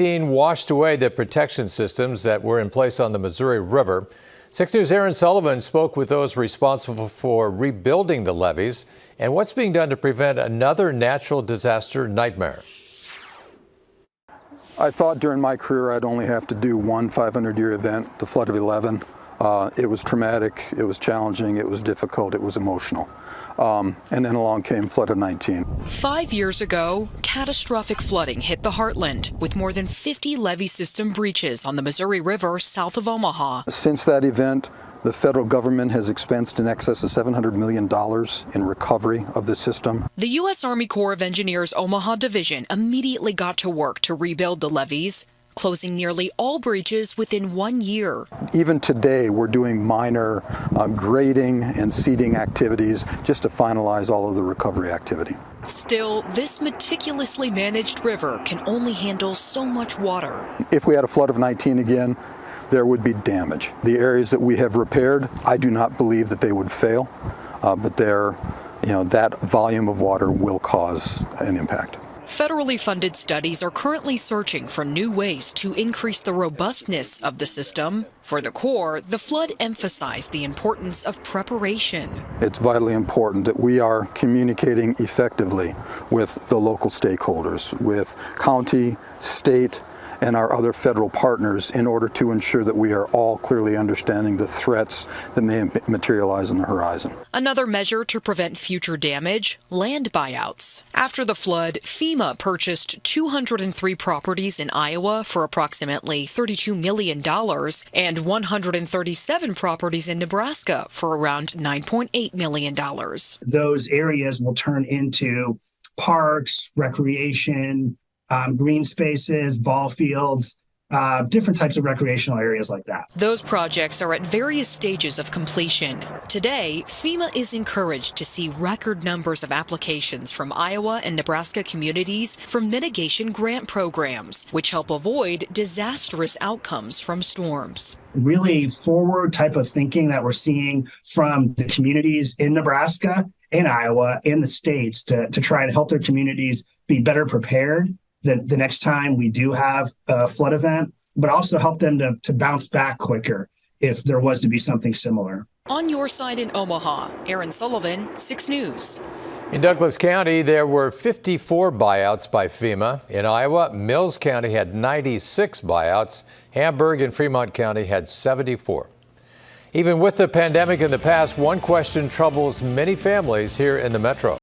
washed away the protection systems that were in place on the Missouri River. 6 News' Aaron Sullivan spoke with those responsible for rebuilding the levees and what's being done to prevent another natural disaster nightmare. I thought during my career I'd only have to do one 500-year event, the flood of 11. It was traumatic, it was challenging, it was difficult, it was emotional. And then along came flood of 19. 5 years ago, catastrophic flooding hit the heartland with more than 50 levee system breaches on the Missouri River south of Omaha. Since that event, the federal government has expensed in excess of $700 million in recovery of the system. The U.S. Army Corps of Engineers Omaha Division immediately got to work to rebuild the levees, closing nearly all breaches within 1 year. Even today, we're doing minor grading and seeding activities just to finalize all of the recovery activity. Still, this meticulously managed river can only handle so much water. If we had a flood of 19 again, there would be damage. The areas that we have repaired, I do not believe that they would fail, but that volume of water will cause an impact. Federally funded studies are currently searching for new ways to increase the robustness of the system. For the Corps, the flood emphasized the importance of preparation. It's vitally important that we are communicating effectively with the local stakeholders, with county, state, and our other federal partners in order to ensure that we are all clearly understanding the threats that may materialize on the horizon. Another measure to prevent future damage, land buyouts. After the flood, FEMA purchased 203 properties in Iowa for approximately $32 million and 137 properties in Nebraska for around $9.8 million. Those areas will turn into parks, recreation, green spaces, ball fields, different types of recreational areas like that. Those projects are at various stages of completion. Today, FEMA is encouraged to see record numbers of applications from Iowa and Nebraska communities for mitigation grant programs, which help avoid disastrous outcomes from storms. Really forward type of thinking that we're seeing from the communities in Nebraska and Iowa and the states to try to help their communities be better prepared the next time we do have a flood event, but also help them to bounce back quicker if there was to be something similar. On your side in Omaha, Aaron Sullivan, 6 News. In Douglas County, there were 54 buyouts by FEMA. In Iowa, Mills County had 96 buyouts. Hamburg and Fremont County had 74. Even with the pandemic in the past, one question troubles many families here in the metro.